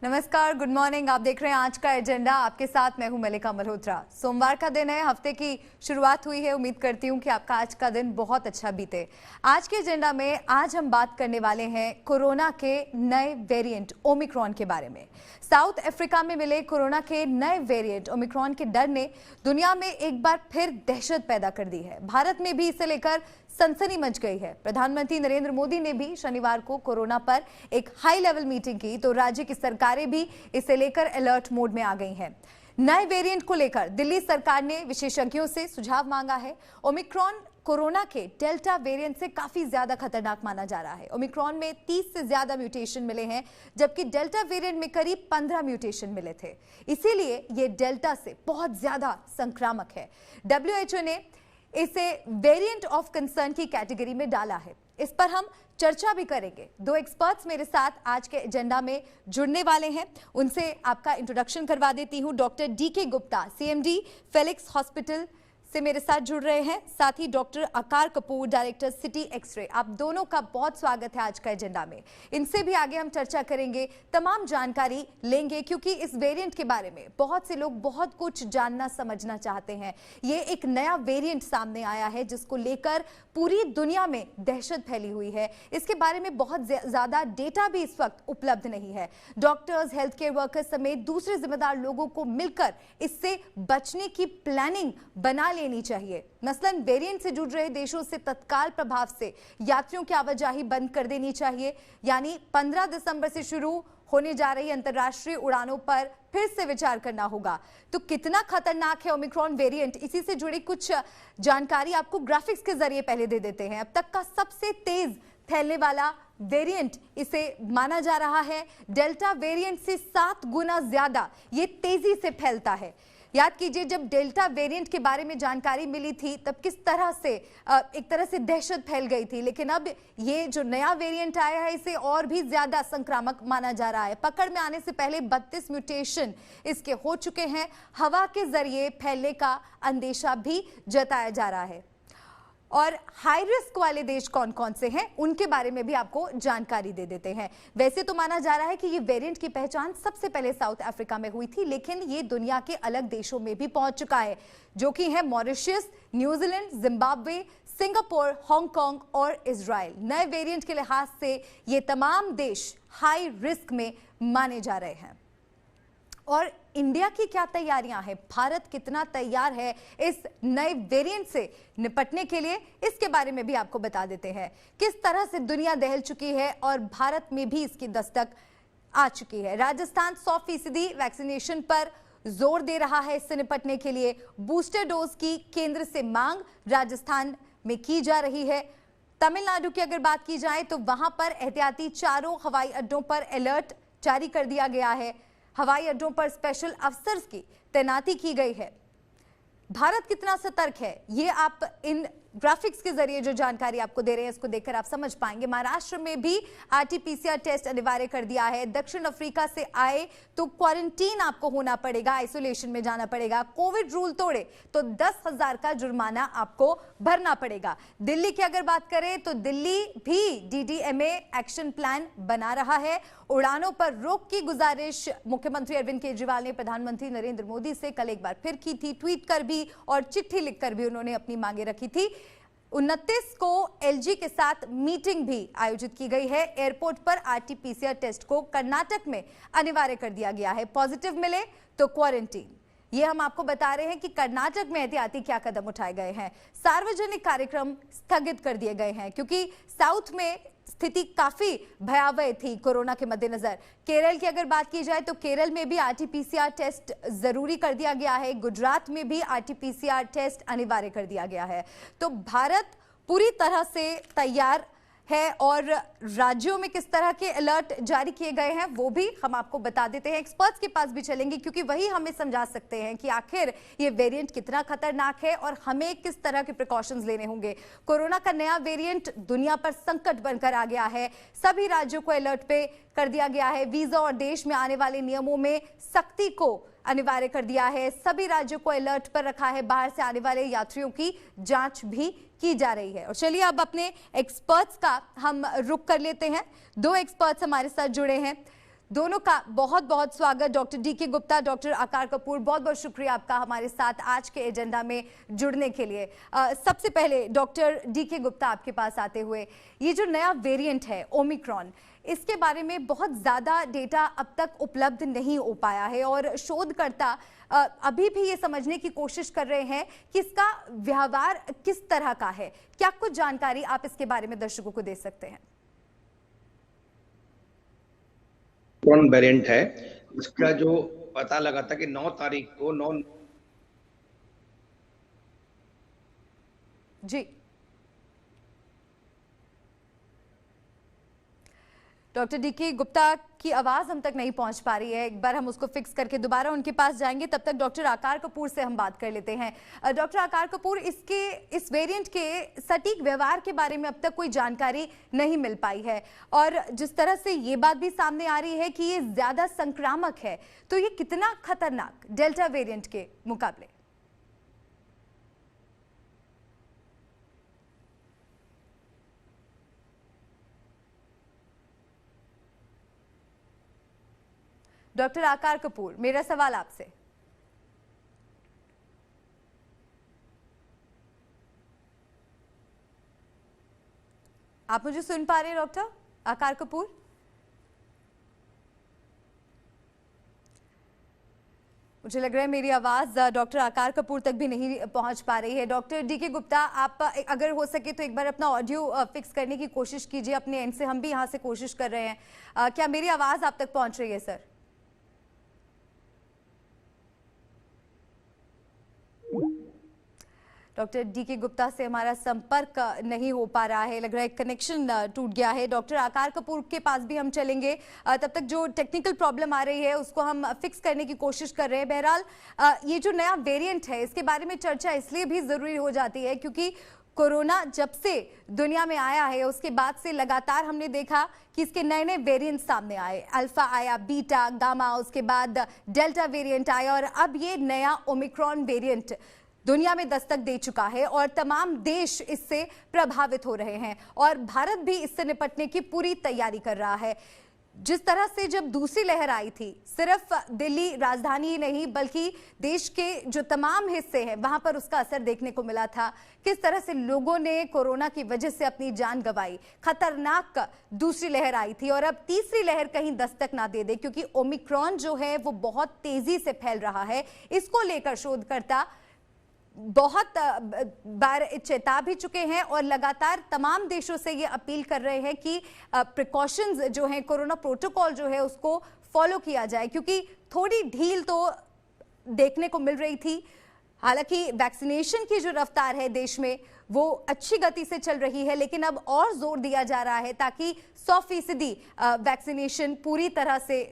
नमस्कार, good morning. आप देख रहे हैं आज का एजेंडा। आपके साथ मैं हूं मलिका मल्होत्रा। सोमवार का दिन है, हफ्ते की शुरुआत हुई है। उम्मीद करती हूं कि आपका आज का दिन बहुत अच्छा बीते। आज के एजेंडा में आज हम बात करने वाले हैं कोरोना के नए वेरिएंट ओमिक्रॉन के बारे में। साउथ अफ्रीका में मिले कोरोना के नए वेरिएंट ओमिक्रॉन के डर ने दुनिया में एक बार फिर दहशत पैदा कर दी है। भारत में भी इसे लेकर सनसनी मच गई है। प्रधानमंत्री नरेंद्र मोदी ने भी शनिवार को कोरोना पर एक हाई लेवल मीटिंग की, तो राज्य की सरकारें भी इसे लेकर अलर्ट मोड में आ गई हैं। नए वेरिएंट को लेकर दिल्ली सरकार ने विशेषज्ञों से सुझाव मांगा है। ओमिक्रॉन कोरोना के डेल्टा वेरिएंट से काफी ज्यादा खतरनाक माना जा रहा है। ओमिक्रॉन में 30 से ज्यादा म्यूटेशन मिले हैं, जबकि डेल्टा वेरिएंट में करीब 15 म्यूटेशन मिले थे। इसीलिए ये डेल्टा से बहुत ज्यादा संक्रामक है। WHO ने इसे वेरिएंट ऑफ कंसर्न की कैटेगरी में डाला है। इस पर हम चर्चा भी करेंगे। दो एक्सपर्ट्स मेरे साथ आज के एजेंडा में जुड़ने वाले हैं। उनसे आपका इंट्रोडक्शन करवा देती हूं। Doctor DK Gupta, CMD Felix Hospital से मेरे साथ जुड़ रहे हैं। साथ ही डॉक्टर आकार कपूर, डायरेक्टर सिटी एक्सरे। आप दोनों का बहुत स्वागत है आज का एजेंडा में। इनसे भी आगे हम चर्चा करेंगे, तमाम जानकारी लेंगे, क्योंकि इस वेरिएंट के बारे में बहुत से लोग बहुत कुछ जानना समझना चाहते हैं। ये एक नया वेरिएंट सामने आया है जिसको लेकर पूरी दुनिया में दहशत फैली हुई है। इसके बारे में बहुत ज्यादा डेटा भी इस वक्त उपलब्ध नहीं है। डॉक्टर्स, हेल्थ केयर वर्कर्स समेत दूसरे जिम्मेदार लोगों को मिलकर इससे बचने की प्लानिंग बना लेनी चाहिए। मसलन वेरिएंट से जुड़ रहे देशों से तत्काल प्रभाव से यात्रियों की आवाजाही बंद कर देनी चाहिए। यानी 15 दिसंबर से शुरू होने जा रही अंतर्राष्ट्रीय उड़ानों पर फिर से विचार करना होगा। तो कितना खतरनाक है ओमिक्रॉन वेरिएंट, इसी से जुड़ी कुछ जानकारी आपको ग्राफिक्स के जरिए पहले दे देते हैं। अब तक का सबसे तेज फैलने वाला वेरिएंट इसे माना जा रहा है। डेल्टा वेरिएंट से 7 गुना ज्यादा ये तेजी से फैलता है। याद कीजिए, जब डेल्टा वेरिएंट के बारे में जानकारी मिली थी तब किस तरह से एक तरह से दहशत फैल गई थी, लेकिन अब ये जो नया वेरिएंट आया है इसे और भी ज्यादा संक्रामक माना जा रहा है। पकड़ में आने से पहले 32 म्यूटेशन इसके हो चुके हैं। हवा के जरिए फैलने का अंदेशा भी जताया जा रहा है। और हाई रिस्क वाले देश कौन कौन से हैं उनके बारे में भी आपको जानकारी दे देते हैं। वैसे तो माना जा रहा है कि ये वेरिएंट की पहचान सबसे पहले साउथ अफ्रीका में हुई थी, लेकिन ये दुनिया के अलग देशों में भी पहुंच चुका है, जो कि है Mauritius, New Zealand, Zimbabwe, Singapore, Hong Kong और इजराइल। नए वेरिएंट के लिहाज से ये तमाम देश हाई रिस्क में माने जा रहे हैं। और इंडिया की क्या तैयारियां हैं, भारत कितना तैयार है इस नए वेरिएंट से निपटने के लिए, इसके बारे में भी आपको बता देते हैं। किस तरह से दुनिया दहल चुकी है और भारत में भी इसकी दस्तक आ चुकी है। राजस्थान 100% वैक्सीनेशन पर जोर दे रहा है इससे निपटने के लिए। बूस्टर डोज की केंद्र से मांग राजस्थान में की जा रही है। तमिलनाडु की अगर बात की जाए तो वहां पर एहतियाती चारों हवाई अड्डों पर अलर्ट जारी कर दिया गया है। हवाई अड्डों पर स्पेशल अफसर्स की तैनाती की गई है। भारत कितना सतर्क है, ये आप इन ग्राफिक्स के जरिए जो जानकारी आपको दे रहे हैं इसको देखकर आप समझ पाएंगे। महाराष्ट्र में भी RT-PCR टेस्ट अनिवार्य कर दिया है। दक्षिण अफ्रीका से आए तो क्वारंटीन आपको होना पड़ेगा, आइसोलेशन में जाना पड़ेगा। कोविड रूल तोड़े तो 10,000 का जुर्माना आपको भरना पड़ेगा। दिल्ली की अगर बात करें तो दिल्ली भी DDMA एक्शन प्लान बना रहा है। उड़ानों पर रोक की गुजारिश मुख्यमंत्री अरविंद केजरीवाल ने प्रधानमंत्री नरेंद्र मोदी से कल एक बार फिर की थी। ट्वीट कर भी और चिट्ठी लिखकर भी उन्होंने अपनी मांगे रखी थी। 29 को LG के साथ मीटिंग भी आयोजित की गई है। एयरपोर्ट पर RT-PCR टेस्ट को कर्नाटक में अनिवार्य कर दिया गया है। पॉजिटिव मिले तो क्वारंटीन। ये हम आपको बता रहे हैं कि कर्नाटक में एहतियाती क्या कदम उठाए गए हैं। सार्वजनिक कार्यक्रम स्थगित कर दिए गए हैं क्योंकि साउथ में स्थिति काफी भयावह थी कोरोना के मद्देनजर। केरल की अगर बात की जाए तो केरल में भी RT-PCR टेस्ट जरूरी कर दिया गया है। गुजरात में भी RT-PCR टेस्ट अनिवार्य कर दिया गया है। तो भारत पूरी तरह से तैयार है और राज्यों में किस तरह के अलर्ट जारी किए गए हैं वो भी हम आपको बता देते हैं। एक्सपर्ट्स के पास भी चलेंगे क्योंकि वही हमें समझा सकते हैं कि आखिर ये वेरिएंट कितना खतरनाक है और हमें किस तरह के प्रिकॉशंस लेने होंगे। कोरोना का नया वेरिएंट दुनिया पर संकट बनकर आ गया है। सभी राज्यों को अलर्ट पे कर दिया गया है। वीजा और देश में आने वाले नियमों में सख्ती को अनिवार्य कर दिया है। सभी राज्यों को अलर्ट पर रखा है। बाहर से आने वाले यात्रियों की जांच भी की जा रही है। और चलिए अब अपने एक्सपर्ट्स का हम रुख कर लेते हैं। दो एक्सपर्ट्स हमारे साथ जुड़े हैं। दोनों का बहुत बहुत स्वागत। डॉक्टर डीके गुप्ता, डॉक्टर आकार कपूर, बहुत बहुत शुक्रिया आपका हमारे साथ आज के एजेंडा में जुड़ने के लिए। सबसे पहले डॉक्टर डीके गुप्ता आपके पास आते हुए, ये जो नया वेरिएंट है ओमिक्रॉन, इसके बारे में बहुत ज़्यादा डेटा अब तक उपलब्ध नहीं हो पाया है और शोधकर्ता अभी भी ये समझने की कोशिश कर रहे हैं कि इसका व्यवहार किस तरह का है। क्या कुछ जानकारी आप इसके बारे में दर्शकों को दे सकते हैं? कौन वेरिएंट है इसका जो पता लगा था कि 9 तारीख को जी डॉक्टर डीके गुप्ता की आवाज हम तक नहीं पहुंच पा रही है। एक बार हम उसको फिक्स करके दोबारा उनके पास जाएंगे। तब तक डॉक्टर आकार कपूर से हम बात कर लेते हैं। डॉक्टर आकार कपूर, इस वेरिएंट के सटीक व्यवहार के बारे में अब तक कोई जानकारी नहीं मिल पाई है और जिस तरह से ये बात भी सामने आ रही है कि ये ज्यादा संक्रामक है, तो ये कितना खतरनाक डेल्टा वेरिएंट के मुकाबले? डॉक्टर आकार कपूर, मेरा सवाल आपसे। आप मुझे सुन पा रहे हैं डॉक्टर आकार कपूर? मुझे लग रहा है मेरी आवाज डॉक्टर आकार कपूर तक भी नहीं पहुंच पा रही है। डॉक्टर डीके गुप्ता, आप अगर हो सके तो एक बार अपना ऑडियो फिक्स करने की कोशिश कीजिए अपने एंड से। हम भी यहां से कोशिश कर रहे हैं। क्या मेरी आवाज आप तक पहुंच रही है सर? डॉक्टर डीके गुप्ता से हमारा संपर्क नहीं हो पा रहा है, लग रहा है कनेक्शन टूट गया है। डॉक्टर आकार कपूर के पास भी हम चलेंगे। तब तक जो टेक्निकल प्रॉब्लम आ रही है उसको हम फिक्स करने की कोशिश कर रहे हैं। बहरहाल ये जो नया वेरिएंट है इसके बारे में चर्चा इसलिए भी जरूरी हो जाती है क्योंकि कोरोना जब से दुनिया में आया है उसके बाद से लगातार हमने देखा कि इसके नए नए वेरिएंट सामने आए। अल्फा आया, बीटा, गामा, उसके बाद डेल्टा वेरिएंट आया और अब ये नया ओमिक्रॉन वेरिएंट दुनिया में दस्तक दे चुका है और तमाम देश इससे प्रभावित हो रहे हैं और भारत भी इससे निपटने की पूरी तैयारी कर रहा है। जिस तरह से जब दूसरी लहर आई थी, सिर्फ दिल्ली राजधानी ही नहीं बल्कि देश के जो तमाम हिस्से हैं वहां पर उसका असर देखने को मिला था। किस तरह से लोगों ने कोरोना की वजह से अपनी जान गंवाई। खतरनाक दूसरी लहर आई थी और अब तीसरी लहर कहीं दस्तक ना दे दे, क्योंकि ओमिक्रॉन जो है वो बहुत तेजी से फैल रहा है। इसको लेकर शोधकर्ता बहुत बार चेता भी चुके हैं और लगातार तमाम देशों से ये अपील कर रहे हैं कि प्रिकॉशंस जो हैं, कोरोना प्रोटोकॉल जो है उसको फॉलो किया जाए, क्योंकि थोड़ी ढील तो देखने को मिल रही थी। हालांकि वैक्सीनेशन की जो रफ्तार है देश में वो अच्छी गति से चल रही है, लेकिन अब और जोर दिया जा रहा है ताकि 100% वैक्सीनेशन पूरी तरह से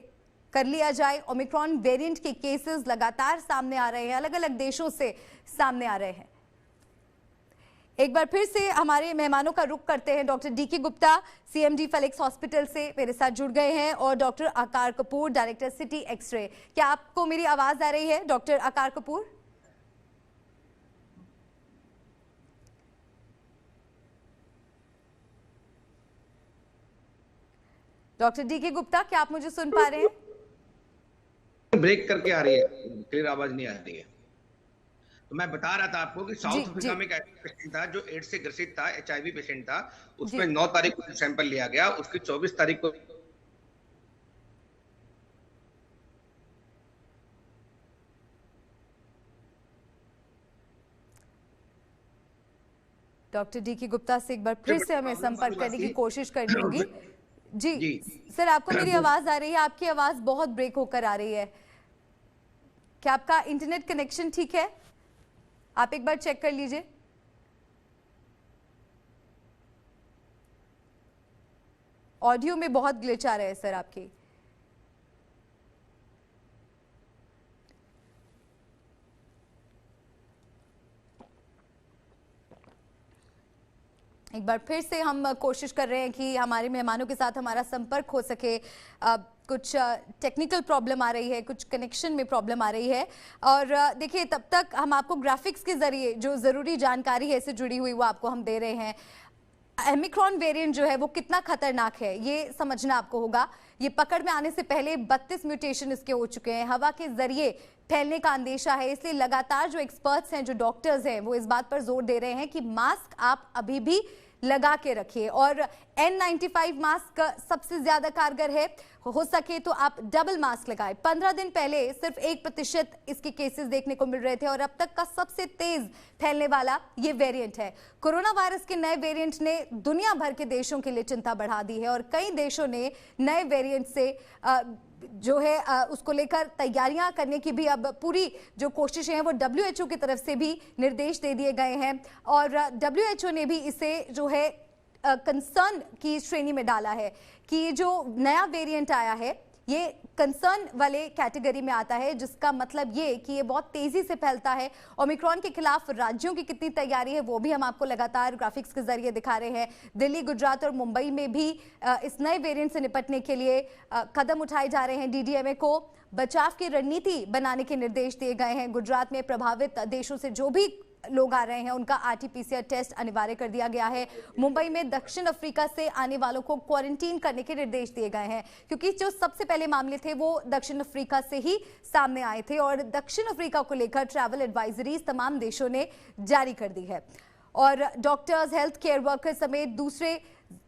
कर लिया जाए। ओमिक्रॉन वेरिएंट के केसेस लगातार सामने आ रहे हैं, अलग अलग देशों से सामने आ रहे हैं। एक बार फिर से हमारे मेहमानों का रुख करते हैं। Doctor DK Gupta CMD Felix Hospital से मेरे साथ जुड़ गए हैं और डॉक्टर आकार कपूर, डायरेक्टर सिटी एक्सरे। क्या आपको मेरी आवाज आ रही है डॉक्टर आकार कपूर? डॉक्टर डीके गुप्ता, क्या आप मुझे सुन पा रहे हैं? ब्रेक करके आ रही है, क्लियर आवाज नहीं आ रही है। तो मैं बता रहा था आपको कि साउथ अफ्रीका में एक पेशेंट था जो एड्स से ग्रसित था, एचआईवी पेशेंट था। उसमें 9 तारीख को सैंपल लिया गया, उसकी 24 तारीख को डॉक्टर डीके गुप्ता से एक बार फिर से हमें संपर्क करने की कोशिश करनी होगी। जी सर, आपको मेरी आवाज आ रही है? आपकी आवाज बहुत ब्रेक होकर आ रही है। क्या आपका इंटरनेट कनेक्शन ठीक है? आप एक बार चेक कर लीजिए। ऑडियो में बहुत ग्लिच आ रहा है सर आपकी। एक बार फिर से हम कोशिश कर रहे हैं कि हमारे मेहमानों के साथ हमारा संपर्क हो सके। कुछ टेक्निकल प्रॉब्लम आ रही है, कुछ कनेक्शन में प्रॉब्लम आ रही है। और देखिए, तब तक हम आपको ग्राफिक्स के जरिए जो ज़रूरी जानकारी है इससे जुड़ी हुई वो आपको हम दे रहे हैं। ओमिक्रॉन वेरिएंट जो है वो कितना खतरनाक है ये समझना आपको होगा। ये पकड़ में आने से पहले 32 म्यूटेशन इसके हो चुके हैं। हवा के जरिए फैलने का अंदेशा है, इसलिए लगातार जो एक्सपर्ट्स हैं, जो डॉक्टर्स हैं, वो इस बात पर जोर दे रहे हैं कि मास्क आप अभी भी लगा के रखिए और N95 मास्क सबसे ज्यादा कारगर है। हो सके तो आप डबल मास्क लगाएं। 15 दिन पहले सिर्फ 1% इसके केसेस देखने को मिल रहे थे और अब तक का सबसे तेज फैलने वाला ये वेरिएंट है। कोरोना वायरस के नए वेरिएंट ने दुनिया भर के देशों के लिए चिंता बढ़ा दी है और कई देशों ने नए वेरिएंट से जो है उसको लेकर तैयारियां करने की भी अब पूरी जो कोशिशें हैं वो WHO की तरफ से भी निर्देश दे दिए गए हैं और WHO ने भी इसे जो है कंसर्न की श्रेणी में डाला है कि जो नया वेरिएंट आया है ये कंसर्न वाले कैटेगरी में आता है, जिसका मतलब ये कि ये बहुत तेजी से फैलता है। ओमिक्रॉन के खिलाफ राज्यों की कितनी तैयारी है वो भी हम आपको लगातार ग्राफिक्स के जरिए दिखा रहे हैं। दिल्ली, गुजरात और मुंबई में भी इस नए वेरिएंट से निपटने के लिए कदम उठाए जा रहे हैं। DDMA को बचाव की रणनीति बनाने के निर्देश दिए गए हैं। गुजरात में प्रभावित देशों से जो भी लोग आ रहे हैं उनका RT-PCR टेस्ट अनिवार्य कर दिया गया है। मुंबई में दक्षिण अफ्रीका से आने वालों को क्वारंटीन करने के निर्देश दिए गए हैं क्योंकि जो सबसे पहले मामले थे वो दक्षिण अफ्रीका से ही सामने आए थे और दक्षिण अफ्रीका को लेकर ट्रैवल एडवाइजरीज तमाम देशों ने जारी कर दी है और डॉक्टर्स, हेल्थ केयर वर्कर्स समेत दूसरे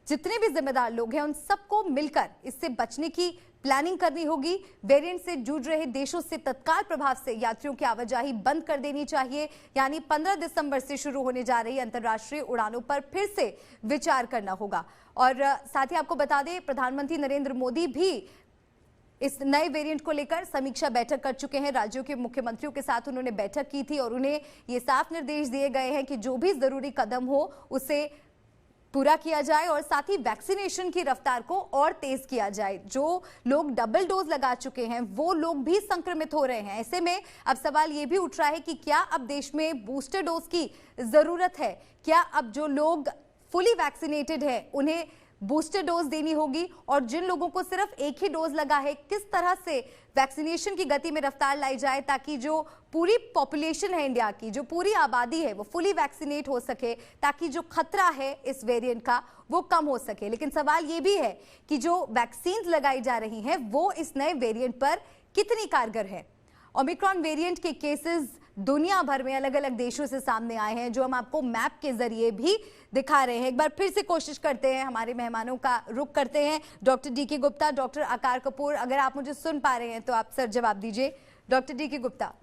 जितने भी जिम्मेदार लोग हैं उन सबको मिलकर इससे बचने की प्लानिंग करनी होगी। वेरिएंट से जूझ रहे देशों से तत्काल प्रभाव से यात्रियों की आवाजाही बंद कर देनी चाहिए, यानी 15 दिसंबर से शुरू होने जा रही अंतर्राष्ट्रीय उड़ानों पर फिर से विचार करना होगा। और साथ ही आपको बता दें प्रधानमंत्री नरेंद्र मोदी भी इस नए वेरिएंट को लेकर समीक्षा बैठक कर चुके हैं। राज्यों के मुख्यमंत्रियों के साथ उन्होंने बैठक की थी और उन्हें ये साफ निर्देश दिए गए हैं कि जो भी जरूरी कदम हो उसे पूरा किया जाए और साथ ही वैक्सीनेशन की रफ्तार को और तेज किया जाए। जो लोग डबल डोज लगा चुके हैं वो लोग भी संक्रमित हो रहे हैं। ऐसे में अब सवाल ये भी उठ रहा है कि क्या अब देश में बूस्टर डोज की जरूरत है? क्या अब जो लोग फुली वैक्सीनेटेड है उन्हें बूस्टर डोज देनी होगी और जिन लोगों को सिर्फ एक ही डोज लगा है किस तरह से वैक्सीनेशन की गति में रफ्तार लाई जाए ताकि जो पूरी पॉपुलेशन है इंडिया की, जो पूरी आबादी है वो फुली वैक्सीनेट हो सके, ताकि जो खतरा है इस वेरिएंट का वो कम हो सके। लेकिन सवाल ये भी है कि जो वैक्सीन लगाई जा रही हैं वो इस नए वेरिएंट पर कितनी कारगर है। ओमिक्रॉन वेरिएंट के केसेस दुनिया भर में अलग अलग देशों से सामने आए हैं जो हम आपको मैप के जरिए भी दिखा रहे हैं। एक बार फिर से कोशिश करते हैं, हमारे मेहमानों का रुख करते हैं। डॉक्टर DK गुप्ता, डॉक्टर आकार कपूर, अगर आप मुझे सुन पा रहे हैं तो आप सर जवाब दीजिए। Doctor DK Gupta.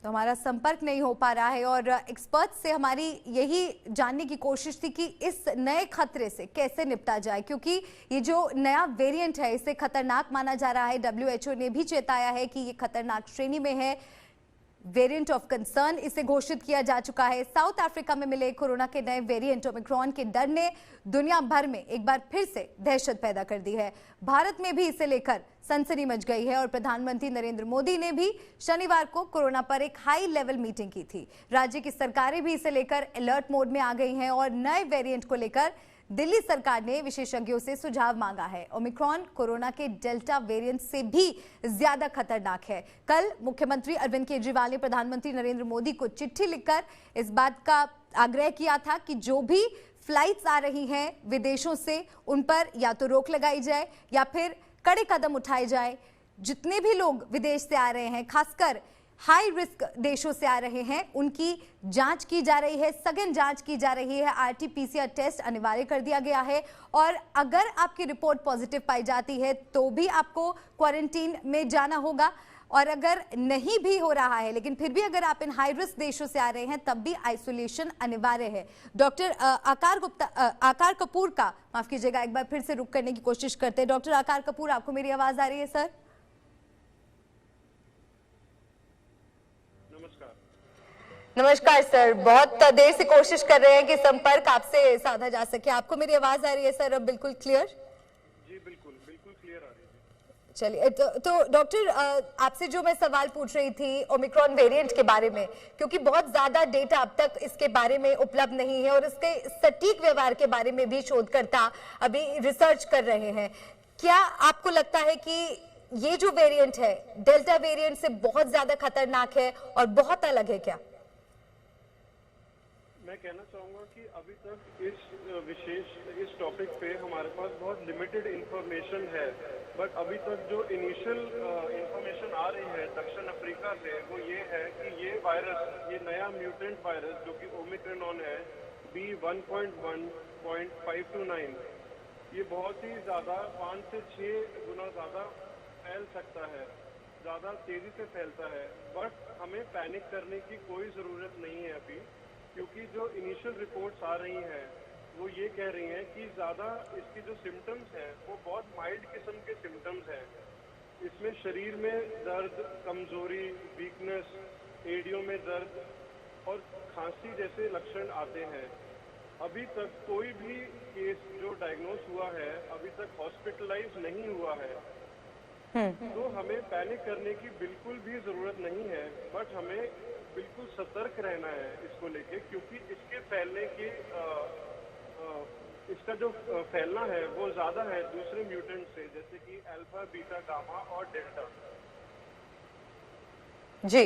तो हमारा संपर्क नहीं हो पा रहा है और एक्सपर्ट से हमारी यही जानने की कोशिश थी कि इस नए खतरे से कैसे निपटा जाए, क्योंकि ये जो नया वेरिएंट है इसे खतरनाक माना जा रहा है। WHO ने भी चेताया है कि ये खतरनाक श्रेणी में है, वेरिएंट ऑफ कंसर्न इसे घोषित किया जा चुका है। साउथ अफ्रीका में मिले कोरोना के नए वेरिएंट ओमिक्रॉन के डर ने दुनिया भर में एक बार फिर से दहशत पैदा कर दी है। भारत में भी इसे लेकर सनसनी मच गई है और प्रधानमंत्री नरेंद्र मोदी ने भी शनिवार को कोरोना पर एक हाई लेवल मीटिंग की थी। राज्य की सरकारें भी इसे लेकर अलर्ट मोड में आ गई हैं और नए वेरिएंट को लेकर दिल्ली सरकार ने विशेषज्ञों से सुझाव मांगा है। ओमिक्रॉन कोरोना के डेल्टा वेरिएंट से भी ज्यादा खतरनाक है। कल मुख्यमंत्री अरविंद केजरीवाल ने प्रधानमंत्री नरेंद्र मोदी को चिट्ठी लिखकर इस बात का आग्रह किया था कि जो भी फ्लाइट्स आ रही हैं विदेशों से उन पर या तो रोक लगाई जाए या फिर कड़े कदम उठाए जाए। जितने भी लोग विदेश से आ रहे हैं, खासकर हाई रिस्क देशों से आ रहे हैं, उनकी जांच की जा रही है, सघन जांच की जा रही है। RT-PCR टेस्ट अनिवार्य कर दिया गया है और अगर आपकी रिपोर्ट पॉजिटिव पाई जाती है तो भी आपको क्वारंटीन में जाना होगा और अगर नहीं भी हो रहा है लेकिन फिर भी अगर आप इन हाई रिस्क देशों से आ रहे हैं तब भी आइसोलेशन अनिवार्य है। डॉक्टर आकार कपूर का माफ कीजिएगा, एक बार फिर से रुक करने की कोशिश करते हैं। डॉक्टर आकार कपूर, आपको मेरी आवाज आ रही है सर? नमस्कार सर, बहुत देर से कोशिश कर रहे हैं कि संपर्क आपसे साधा जा सके। आपको मेरी आवाज आ रही है सर अब बिल्कुल क्लियर? जी बिल्कुल क्लियर आ रही है। चलिए, तो डॉक्टर आपसे जो मैं सवाल पूछ रही थी ओमिक्रॉन वेरिएंट के बारे में, क्योंकि बहुत ज्यादा डेटा अब तक इसके बारे में उपलब्ध नहीं है और इसके सटीक व्यवहार के बारे में भी शोधकर्ता अभी रिसर्च कर रहे हैं। क्या आपको लगता है कि ये जो वेरिएंट है डेल्टा वेरिएंट से बहुत ज्यादा खतरनाक है और बहुत अलग है क्या? मैं कहना चाहूँगा कि अभी तक इस टॉपिक पे हमारे पास बहुत लिमिटेड इंफॉर्मेशन है, बट अभी तक जो इनिशियल इंफॉर्मेशन आ रही है दक्षिण अफ्रीका से वो ये है कि ये वायरस, ये नया म्यूटेंट वायरस जो कि ओमिक्रॉन है B1.1.529, ये बहुत ही ज़्यादा 5 से 6 गुना ज़्यादा फैल सकता है, ज़्यादा तेज़ी से फैलता है। बट हमें पैनिक करने की कोई ज़रूरत नहीं है अभी, क्योंकि जो इनिशियल रिपोर्ट्स आ रही हैं वो ये कह रही हैं कि ज़्यादा इसकी जो सिम्टम्स हैं वो बहुत माइल्ड किस्म के सिम्टम्स हैं। इसमें शरीर में दर्द, कमज़ोरी, वीकनेस, एड़ियों में दर्द और खांसी जैसे लक्षण आते हैं। अभी तक कोई भी केस जो डायग्नोस हुआ है अभी तक हॉस्पिटलाइज नहीं हुआ है, तो हमें पैनिक करने की बिल्कुल भी ज़रूरत नहीं है, बट हमें बिल्कुल सतर्क रहना है इसको लेके, क्योंकि इसके फैलने की इसका जो फैलना है वो ज़्यादा है दूसरे म्यूटेंट से, जैसे कि अल्फा, बीटा, गामा और डेल्टा। जी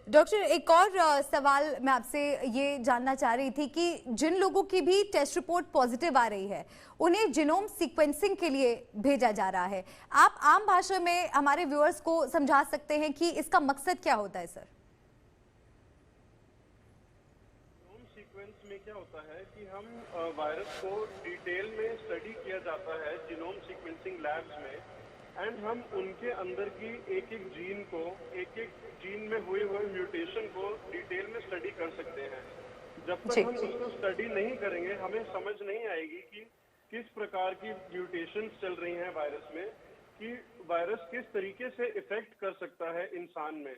डॉक्टर, एक और सवाल मैं आपसे ये जानना चाह रही थी कि जिन लोगों की भी टेस्ट रिपोर्ट पॉजिटिव आ रही है उन्हें जीनोम सीक्वेंसिंग के लिए भेजा जा रहा है। आप आम भाषा में हमारे व्यूअर्स को समझा सकते हैं कि इसका मकसद क्या होता है सर? जीनोम सीक्वेंस में क्या होता है कि हम वायरस को डिटेल में स्टडी किया जाता है जीनोम सीक्वेंसिंग लैब्स में, एंड हम उनके अंदर की एक एक जीन में हुए म्यूटेशन को डिटेल में स्टडी कर सकते हैं। जब तक हम उसको स्टडी नहीं करेंगे हमें समझ नहीं आएगी कि किस प्रकार की म्यूटेशंस चल रही हैं वायरस में, कि वायरस किस तरीके से इफेक्ट कर सकता है इंसान में।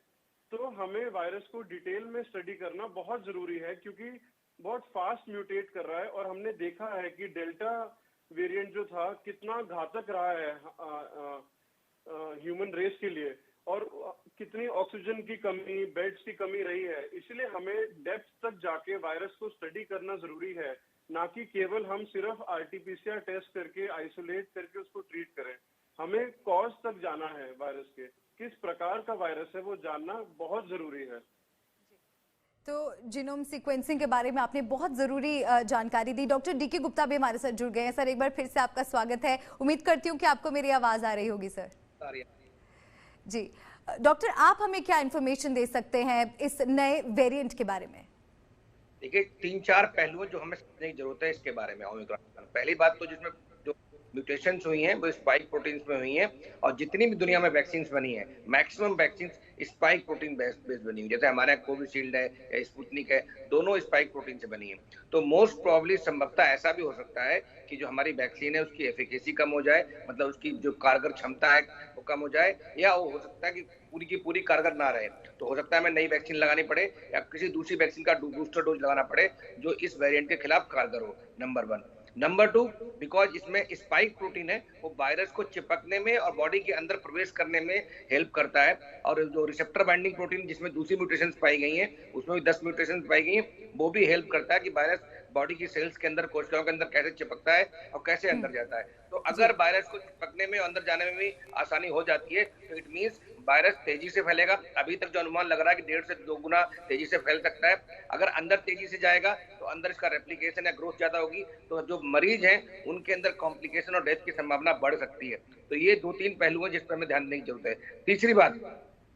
तो हमें वायरस को डिटेल में स्टडी करना बहुत जरूरी है, क्योंकि बहुत फास्ट म्यूटेट कर रहा है और हमने देखा है कि डेल्टा वेरिएंट जो था कितना घातक रहा है ह्यूमन रेस के लिए, और कितनी ऑक्सीजन की कमी, बेड्स की कमी रही है। इसलिए हमें डेप्थ तक जाके वायरस को स्टडी करना जरूरी है, ना कि केवल हम सिर्फ आरटीपीसीआर टेस्ट करके आइसोलेट करके उसको ट्रीट करें। हमें कॉज तक जाना है वायरस के, किस प्रकार का वायरस है वो जानना बहुत जरूरी है। तो जीनोम सीक्वेंसिंग के बारे में आपने बहुत ज़रूरी जानकारी दी। डॉक्टर डीके गुप्ता भी हमारे साथ जुड़ गए हैं। सर, एक बार फिर से आपका स्वागत है। उम्मीद करती हूँ कि आपको मेरी आवाज़ आ रही होगी सर। जी डॉक्टर, आप हमें क्या इन्फॉर्मेशन दे सकते हैं इस नए वेरिएंट के बारे में? देखिए, 3-4 पहलुओं जो हमें समझने की जरूरत है इसके बारे में ओमिक्रॉन। पहली बात तो जिसमें जो म्यूटेशंस हुई हैं वो स्पाइक प्रोटीन्स में हुई हैं, और जितनी भी दुनिया में वैक्सीन बनी है maximum vaccine spike protein based बनी हुई, जैसे हमारे यहाँ कोविशील्ड है या स्पुतनिक है, दोनों स्पाइक प्रोटीन से बनी है। तो मोस्ट प्रोबेबली संभवतः ऐसा भी हो सकता है कि जो हमारी वैक्सीन है उसकी एफिकेसी कम हो जाए, मतलब उसकी जो कारगर क्षमता है वो कम हो जाए, या वो हो सकता है कि पूरी की पूरी कारगर ना रहे। तो हो सकता है हमें नई वैक्सीन लगानी पड़े या किसी दूसरी वैक्सीन का बूस्टर डोज लगाना पड़े जो इस वेरिएंट के खिलाफ कारगर हो, नंबर 1। नंबर 2, बिकॉज इसमें स्पाइक प्रोटीन है वो वायरस को चिपकने में और बॉडी के अंदर प्रवेश करने में हेल्प करता है, और जो रिसेप्टर बाइंडिंग प्रोटीन जिसमें दूसरी म्यूटेशंस पाई गई हैं उसमें भी 10 म्यूटेशंस पाई गई हैं, वो भी हेल्प करता है कि वायरस बॉडी की सेल्स के अंदर, कोशिकाओं के अंदर कैसे चिपकता है और कैसे अंदर जाता है। तो अगर वायरस को चिपकने में और अंदर जाने में भी आसानी हो जाती है तो इट मींस वायरस तेजी से फैलेगा। अभी तक जो अनुमान लग रहा है कि 1.5 से 2 गुना तेजी से फैल सकता है। अगर अंदर तेजी से जाएगा तो अंदर इसका रेप्लिकेशन या ग्रोथ ज्यादा होगी, तो जो मरीज हैं उनके अंदर कॉम्प्लिकेशन और डेथ की संभावना बढ़ सकती है। तो ये 2-3 पहलू हैं जिस पर हमें ध्यान देने की जरूरत है। तीसरी बात,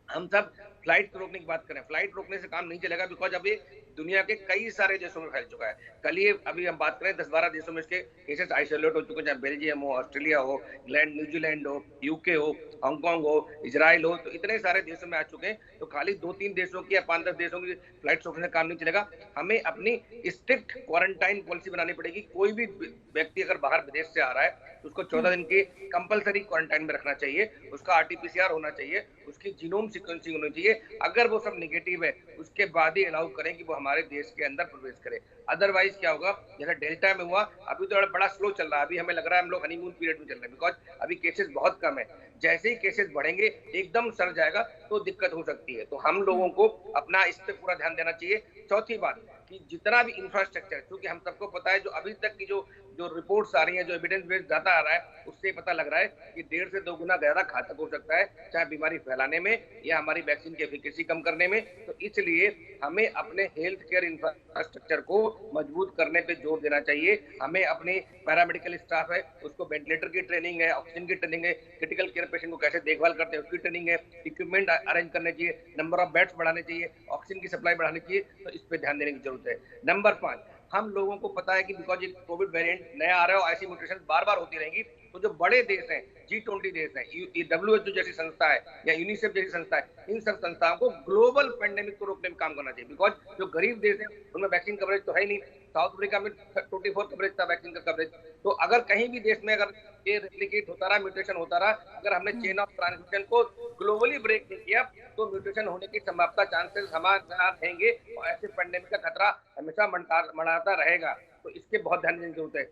हम सब फ्लाइट रोकने की बात करें, फ्लाइट रोकने से काम नहीं चलेगा, बिकॉज अभी दुनिया के कई सारे देशों में फैल चुका है। कल ये अभी हम बात करें 10-12 देशों में इसके केसेस आइसोलेट हो चुके हैं, चाहे बेल्जियम हो, ऑस्ट्रेलिया हो, इंग्लैंड, न्यूजीलैंड हो, यूके हो, हांगकांग हो, इजराइल हो, तो इतने सारे देशों में आ चुके हैं। तो खाली 2-3 देशों की या 5-10 देशों की फ्लाइट रोकने से काम नहीं चलेगा। हमें अपनी स्ट्रिक्ट क्वारंटाइन पॉलिसी बनानी पड़ेगी। कोई भी व्यक्ति अगर बाहर विदेश से आ रहा है तो उसको 14 दिन की कंपलसरी क्वारंटाइन में रखना चाहिए, उसका आरटीपीसीआर होना चाहिए, उसकी जीनोम सीक्वेंसिंग होनी चाहिए। अगर वो सब निगेटिव है उसके बाद ही अलाउ करें कि वो हमारे देश के अंदर प्रवेश करे। अदरवाइज क्या होगा, जैसे डेल्टा में हुआ, अभी तो बड़ा स्लो चल रहा है, अभी हमें लग रहा है हम लोग हनीमून पीरियड में चल रहे हैं, बिकॉज अभी केसेस बहुत कम है। जैसे ही केसेस बढ़ेंगे एकदम सर जाएगा तो दिक्कत हो सकती है। तो हम लोगों को अपना इस पे पूरा ध्यान देना चाहिए। चौथी बात कि जितना भी इंफ्रास्ट्रक्चर, क्योंकि हम सबको पता है जो अभी तक की जो जो रिपोर्ट्स आ रही हैं, जो एविडेंस बेस्ड डाटा आ रहा है, उससे पता लग रहा है कि 1.5 से 2 गुना ज्यादा घातक हो सकता है, चाहे बीमारी फैलाने में या हमारी वैक्सीन की एफिकेसी कम करने में। तो इसलिए हमें अपने हेल्थ केयर इंफ्रास्ट्रक्चर को मजबूत करने पे जोर देना चाहिए। हमें अपने पैरामेडिकल स्टाफ है, उसको वेंटिलेटर की ट्रेनिंग है, ऑक्सीजन की ट्रेनिंग है, क्रिटिकल केयर पेशेंट को कैसे देखभाल करते हैं उसकी ट्रेनिंग है, इक्विपमेंट अरेंज करने चाहिए, नंबर ऑफ बेड्स बढ़ाने चाहिए, ऑक्सीजन की सप्लाई बढ़ानी चाहिए। तो इस पे ध्यान देने की जरूरत है। नंबर 5, हम लोगों को पता है कि बिकॉज ये कोविड वेरिएंट नया आ रहा है और ऐसी म्यूटेशन बार बार होती रहेंगी, तो जो बड़े देश हैं, G20 देश हैं, WHO जैसी संस्था है या यूनिसेफ जैसी संस्था है, इन सब संस्थाओं को ग्लोबल पेंडेमिक को रोकने में काम करना चाहिए। बिकॉज जो गरीब देश है उनमें वैक्सीन कवरेज तो है ही नहीं। साउथ अफ्रीका में 24 कवरेज था वैक्सीन का कवरेज। तो अगर कहीं भी देश में अगर ये रेप्लिकेट होता रहा, म्यूटेशन होता रहा, अगर हमने चेन ऑफ ट्रांसमिशन को ग्लोबली ब्रेक नहीं किया, तो म्यूटेशन होने की संभावना चांसेस हमारे साथ रहेंगे और ऐसे पेंडेमिक का खतरा हमेशा मंडराता रहेगा। तो इसके बहुत ध्यान देने की जरूरत है।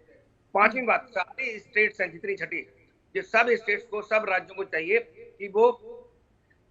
पांचवी बात, सारी स्टेट्स हैं जितनी छठी, ये सब स्टेट्स को, सब राज्यों को चाहिए कि वो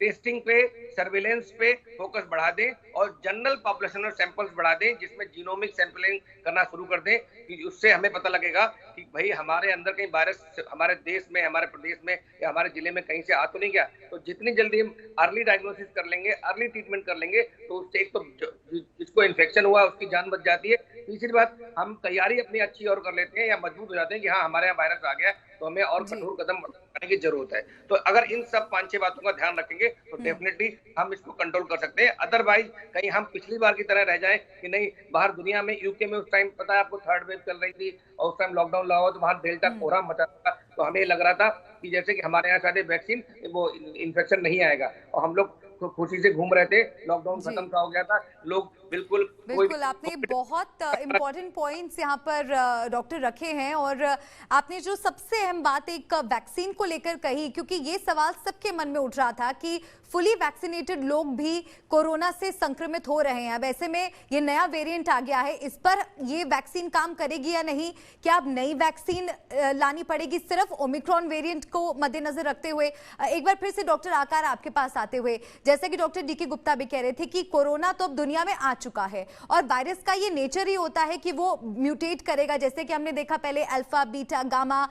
टेस्टिंग पे, सर्विलेंस पे फोकस बढ़ा दें और जनरल पॉपुलेशन सैंपल्स बढ़ा दें, जिसमें जीनोमिक सैंपलिंग करना शुरू कर दें कि उससे हमें पता लगेगा कि भाई हमारे अंदर कहीं वायरस हमारे देश में, हमारे प्रदेश में या हमारे जिले में कहीं से आ तो नहीं गया। तो जितनी जल्दी हम अर्ली डायग्नोसिस कर लेंगे, अर्ली ट्रीटमेंट कर लेंगे, तो उससे एक तो जिसको इन्फेक्शन हुआ उसकी जान बच जाती है। तीसरी बात, हम तैयारी अपनी अच्छी और कर लेते हैं या मजबूत हो जाते हैं कि हाँ हमारे यहाँ वायरस आ गया, तो हमें और जी। कठोर कदम उठाने की जरूरत है। तो अगर इन सब 5-6 बातों का ध्यान रखेंगे तो डेफिनेटली हम इसको कंट्रोल कर सकते हैं। अदरवाइज कहीं हम पिछली बार की तरह रह जाएं कि नहीं, बाहर दुनिया में, यूके में उस टाइम पता है आपको, थर्ड वेव चल रही थी और उस टाइम लॉकडाउन लगा हुआ, तो वहां डेल्टा कोहराम मचा था। तो हमें लग रहा था कि जैसे कि हमारे यहाँ शायद वैक्सीन वो इन्फेक्शन नहीं आएगा, और हम लोग खुशी से घूम रहे थे, लॉकडाउन जी, खत्म सा हो गया था, लोग बिल्कुल कोई बिल्कुल आपने बहुत इम्पोर्टेंट पॉइंट्स यहाँ पर डॉक्टर रखे हैं। और आपने जो सबसे अहम बात एक वैक्सीन को लेकर कही, क्योंकि ये सवाल सबके मन में उठ रहा था कि फुली वैक्सीनेटेड लोग भी कोरोना से संक्रमित हो रहे हैं। अब ऐसे में ये नया वेरिएंट आ गया है, इस पर ये वैक्सीन काम करेगी या नहीं? क्या अब नई वैक्सीन लानी पड़ेगी सिर्फ ओमिक्रॉन वेरिएंट को मद्देनजर रखते हुए? एक बार फिर से डॉक्टर आकार आपके पास आते हुए, जैसे कि डॉक्टर डी के गुप्ता भी कह रहे थे कि कोरोना तो अब दुनिया में आ चुका है और वायरस का ये नेचर ही होता है कि वो म्यूटेट करेगा। जैसे कि हमने देखा पहले अल्फा, बीटा, गामा,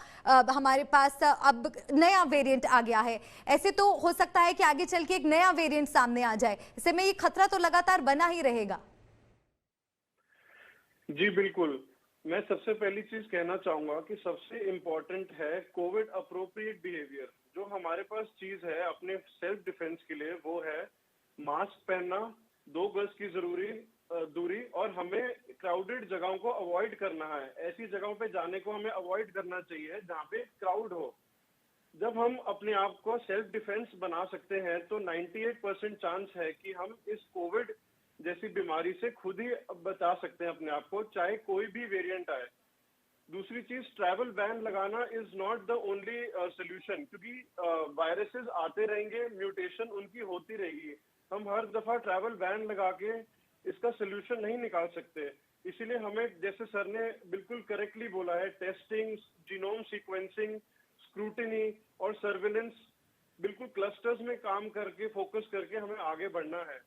हमारे पास अब नया वेरिएंट आ गया है। ऐसे तो हो सकता है कि आगे चल के एक नया वेरिएंट सामने आ जाए। ऐसे में ये खतरा तो लगातार बना ही रहेगा। जी बिल्कुल। मैं सबसे पहली चीज कहना चाहूंगा कि सबसे इम्पोर्टेंट है कोविड अप्रोप्रिएट बिहेवियर। जो हमारे पास चीज है अपने सेल्फ डिफेंस के लिए, वो है मास्क पहनना, 2 गज की दूरी, और हमें क्राउडेड जगहों को अवॉइड करना है। ऐसी जगहों पे जाने को हमें अवॉइड करना चाहिए जहाँ पे क्राउड हो। जब हम अपने आप को सेल्फ डिफेंस बना सकते हैं तो 98% चांस है कि हम इस कोविड जैसी बीमारी से खुद ही बचा सकते हैं अपने आप को, चाहे कोई भी वेरिएंट आए। दूसरी चीज, ट्रैवल बैन लगाना is not the only solution, क्योंकि वायरसेस आते रहेंगे, म्यूटेशन उनकी होती रहेगी। हम हर दफा ट्रैवल बैन लगा के इसका सोल्यूशन नहीं निकाल सकते। इसीलिए हमें, जैसे सर ने बिल्कुल करेक्टली बोला है, टेस्टिंग, जीनोम सीक्वेंसिंग, स्क्रूटिनी और सर्विलेंस, बिल्कुल क्लस्टर्स में काम करके, फोकस करके हमें आगे बढ़ना है।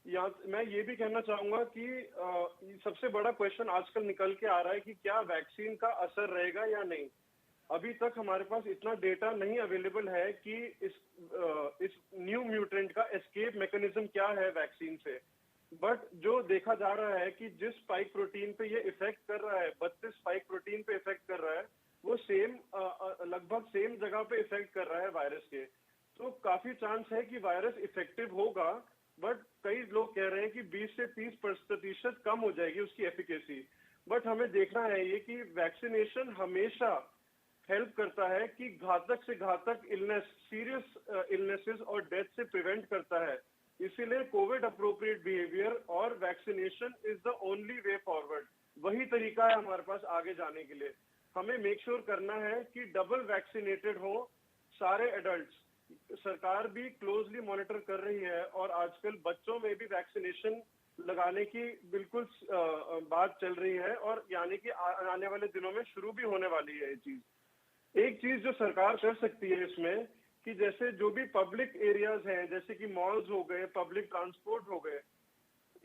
या मैं ये भी कहना चाहूंगा कि सबसे बड़ा क्वेश्चन आजकल निकल के आ रहा है कि क्या वैक्सीन का असर रहेगा या नहीं। अभी तक हमारे पास इतना डेटा नहीं अवेलेबल है कि इस न्यू म्यूटेंट का एस्केप मैकेनिज्म क्या है वैक्सीन से। बट जो देखा जा रहा है कि जिस स्पाइक प्रोटीन पे ये इफेक्ट कर रहा है, 32 स्पाइक प्रोटीन पे इफेक्ट कर रहा है, वो लगभग सेम जगह पे इफेक्ट कर रहा है वायरस के। तो काफी चांस है कि वायरस इफेक्टिव होगा, बट कई लोग कह रहे हैं कि 20 से 30% कम हो जाएगी उसकी एफिकेसी। बट हमें देखना है ये कि वैक्सीनेशन हमेशा हेल्प करता है कि घातक से घातक इलनेस, सीरियस इलनेसेस और डेथ से प्रिवेंट करता है। इसीलिए कोविड अप्रोप्रिएट बिहेवियर और vaccination is the only way forward. वही तरीका है हमारे पास आगे जाने के लिए। हमें मेक श्योर करना है कि डबल वैक्सीनेटेड हो सारे एडल्ट्स। सरकार भी क्लोजली मॉनिटर कर रही है और आजकल बच्चों में भी वैक्सीनेशन लगाने की बिल्कुल बात चल रही है, और यानी कि आने वाले दिनों में शुरू भी होने वाली है ये चीज। एक चीज जो सरकार कर सकती है इसमें, कि जैसे जो भी पब्लिक एरियाज हैं, जैसे कि मॉल्स हो गए, पब्लिक ट्रांसपोर्ट हो गए,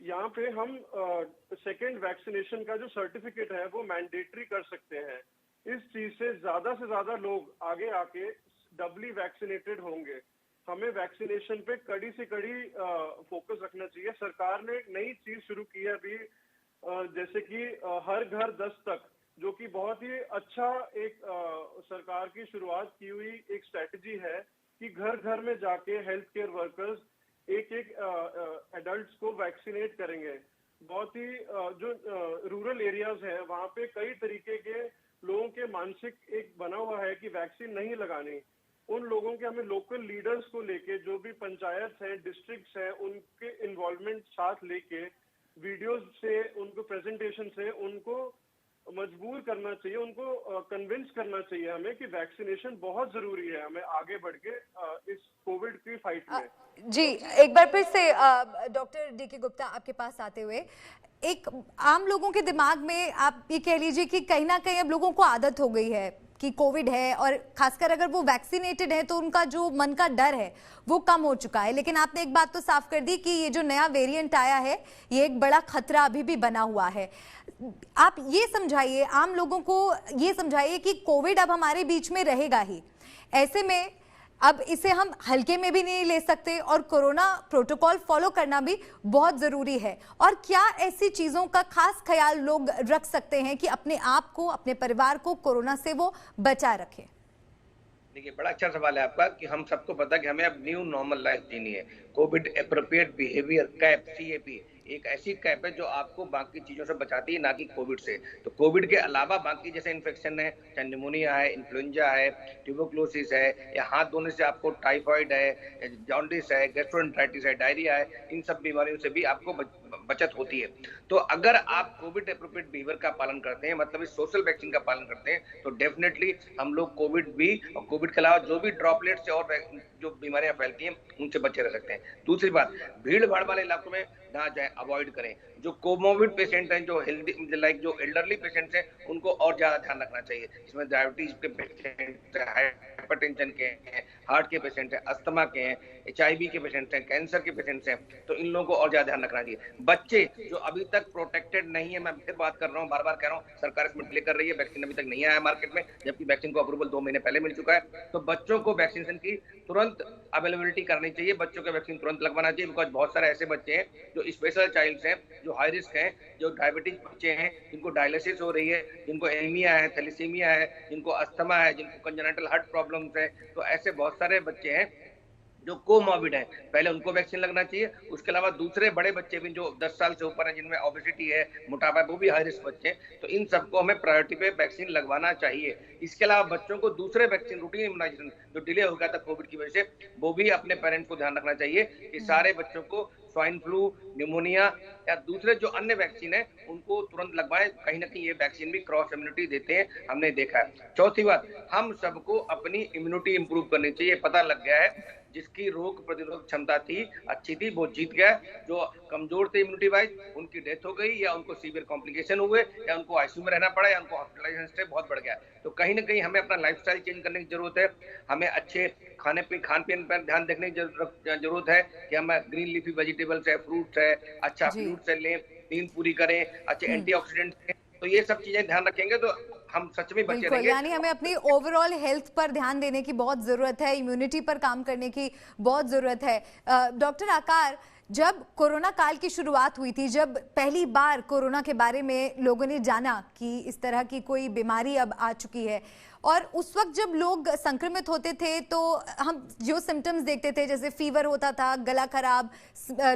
यहाँ पे हम सेकेंड वैक्सीनेशन का जो सर्टिफिकेट है वो मैंडेटरी कर सकते हैं। इस चीज से ज्यादा लोग आगे आके डबली वैक्सीनेटेड होंगे। हमें वैक्सीनेशन पे कड़ी से कड़ी फोकस रखना चाहिए। सरकार ने एक नई चीज शुरू की है अभी, जैसे कि हर घर 10 तक, जो कि बहुत ही अच्छा एक सरकार की शुरुआत की हुई एक स्ट्रेटजी है कि घर घर में जाके हेल्थ केयर वर्कर्स एक एडल्ट्स को वैक्सीनेट करेंगे। बहुत ही जो रूरल एरियाज है वहाँ पे कई तरीके के लोगों के मानसिक एक बना हुआ है कि वैक्सीन नहीं लगानी। उन लोगों के हमें लोकल लीडर्स को लेके, जो भी पंचायत हैं, डिस्ट्रिक्ट्स हैं, उनके इन्वॉल्वमेंट साथ लेके वीडियोस से, उनको प्रेजेंटेशन से उनको मजबूर करना चाहिए, उनको कन्विंस करना चाहिए हमें कि वैक्सीनेशन बहुत जरूरी है हमें आगे बढ़ के इस कोविड की फाइट में। जी, एक बार फिर से डॉक्टर डीके गुप्ता आपके पास आते हुए, एक आम लोगों के दिमाग में आप ये कह लीजिए कि कहीं ना कहीं अब लोगों को आदत हो गई है कि कोविड है, और खासकर अगर वो वैक्सीनेटेड है तो उनका जो मन का डर है वो कम हो चुका है। लेकिन आपने एक बात तो साफ कर दी कि ये जो नया वेरिएंट आया है ये एक बड़ा खतरा अभी भी बना हुआ है। आप ये समझाइए, आम लोगों को ये समझाइए कि कोविड अब हमारे बीच में रहेगा ही, ऐसे में अब इसे हम हल्के में भी नहीं ले सकते और कोरोना प्रोटोकॉल फॉलो करना भी बहुत जरूरी है। और क्या ऐसी चीजों का खास ख्याल लोग रख सकते हैं कि अपने आप को, अपने परिवार को कोरोना से वो बचा रखें? देखिए, बड़ा अच्छा सवाल है आपका कि हम सबको पता है कि हमें अब न्यू नॉर्मल लाइफ जीनी है। Covid appropriate behaviour cap, CAP, एक ऐसी कैप है जो आपको बाकी चीजों से बचाती है, ना कि कोविड से। तो कोविड के अलावा बाकी जैसे इन्फेक्शन है, चाहे निमोनिया है, इन्फ्लुएंजा है, ट्यूबरक्लोसिस है, या हाथ धोने से आपको टाइफाइड है, जॉन्डिस है, गैस्ट्रोएंटेराइटिस है, डायरिया है, इन सब बीमारियों से भी आपको बचत होती है। तो अगर आप कोविड एप्रोप्रिएट बिहेवियर का पालन करते हैं, मतलब इस सोशल वैक्सीन का पालन करते हैं, तो डेफिनेटली हम लोग कोविड भी और कोविड के अलावा जो भी ड्रॉपलेट से और जो बीमारियां फैलती हैं उनसे बचे रह सकते हैं। दूसरी बात, भीड़ भाड़ वाले इलाकों में ना जाए, अवॉइड करें। जो कोमोर्बिड पेशेंट हैं, जो हेल्दी लाइक जो एल्डरली पेशेंट्स हैं, उनको और ज्यादा ध्यान रखना चाहिए। इसमें डायबिटीज के पेशेंट, हाइपरटेंशन के हैं, हार्ट के पेशेंट हैं, अस्थमा के हैं, एचआईवी के पेशेंट्स हैं, कैंसर के पेशेंट्स हैं, तो इन लोगों को और ज्यादा ध्यान रखना चाहिए। बच्चे जो अभी तक प्रोटेक्टेड नहीं है, मैं फिर बात कर रहा हूँ, बार बार कह रहा हूँ, सरकार इसमें डिले कर रही है, वैक्सीन अभी तक नहीं आया मार्केट में, जबकि वैक्सीन को अप्रूवल 2 महीने पहले मिल चुका है। तो बच्चों को वैक्सीनेशन की तुरंत अवेलेबिलिटी करनी चाहिए, बच्चों को वैक्सीन तुरंत लगवाना चाहिए। बिकॉज बहुत सारे ऐसे बच्चे हैं जो स्पेशल चाइल्ड्स हैं, जो हाई रिस्क हैं, जो डायबिटीज बच्चे हैं, जिनको डायलिसिस हो रही है, जिनको एनीमिया है, थैलेसीमिया है, जिनको अस्थमा है, जिनको कंजेनिटल हार्ट प्रॉब्लम्स है, तो ऐसे बहुत सारे बच्चे हैं जो कोमॉर्बिड है, पहले उनको वैक्सीन लगना चाहिए। उसके अलावा दूसरे बड़े बच्चे भी जो 10 साल से ऊपर हैं, जिनमें ओबेसिटी है, मोटापा है, वो भी हाई रिस्क बच्चे हैं, तो इन सबको हमें प्रायोरिटी पे वैक्सीन लगवाना चाहिए। इसके अलावा बच्चों को दूसरे वैक्सीन, रूटीन इम्यूनाइजेशन जो डिले हो गया था कोविड की वजह से, वो भी अपने पेरेंट्स को ध्यान रखना चाहिए कि सारे बच्चों को स्वाइन फ्लू, निमोनिया या दूसरे जो अन्य वैक्सीन है उनको तुरंत लगवाएं। कहीं ना कहीं ये वैक्सीन भी क्रॉस इम्यूनिटी देते हैं, हमने देखा है। चौथी बात, हम सबको अपनी इम्यूनिटी इंप्रूव करनी चाहिए। पता लग गया है जिसकी रोग प्रतिरोधक क्षमता थी, अच्छी थी, वो जीत गया। जो कमजोर थे इम्यूनिटी वाइज, उनकी डेथ हो गई, या उनको सीवियर कॉम्प्लिकेशन हुए, या उनको आईसीयू में रहना पड़ा, या उनको हॉस्पिटलाइजेशन स्टे बहुत बढ़ गया। तो कहीं ना कहीं हमें अपना लाइफस्टाइल चेंज करने की जरूरत है। हमें अच्छे खान पीन पर ध्यान देखने की जरूरत है कि हम ग्रीन लीफी वेजिटेबल्स है, फ्रूट्स है, अच्छा जी। फ्रूट से लें, नींद पूरी करें, अच्छे एंटीऑक्सीडेंट्स लें। तो ये सब चीजें ध्यान रखेंगे तो हम सच में बचे बिल्कुल, रहेंगे। यानी हमें अपनी ओवरऑल हेल्थ पर ध्यान देने की बहुत जरूरत है, इम्यूनिटी पर काम करने की बहुत जरूरत है। डॉक्टर आकार, जब कोरोना काल की शुरुआत हुई थी, जब पहली बार कोरोना के बारे में लोगों ने जाना कि इस तरह की कोई बीमारी अब आ चुकी है, और उस वक्त जब लोग संक्रमित होते थे तो हम जो सिम्टम्स देखते थे, जैसे फीवर होता था, गला खराब,